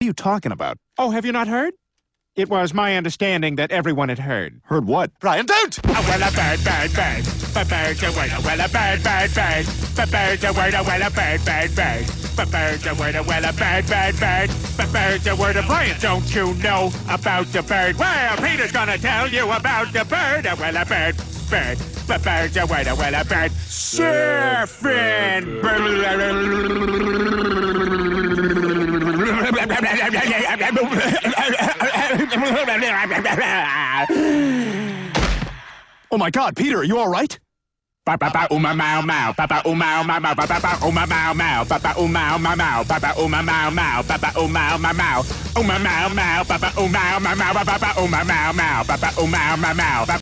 are you talking about? Oh, have you not heard? It was my understanding that everyone had heard. Heard what? Brian, don't! Oh, well, a bird, bird, bird. But bird's a word, well, a bird, bird, bird. But bird's a word, well, a bird, bird, bird. But bird's a word, well, a bird, bird, bird. But bird's a word, Brian, don't you know about the bird? Well, Peter's gonna tell you about the bird. Well, a bird, bird. But bird's a word, well, a bird. Surfin! Oh my God, Peter, are you all right? Papa uma mau mau, papa uma mau mau, papa uma mau mau, papa uma mau mau, papa uma mau mau, papa uma mau mau, uma mau mau, papa uma mau mau, papa uma mau mau, papa uma mau mau.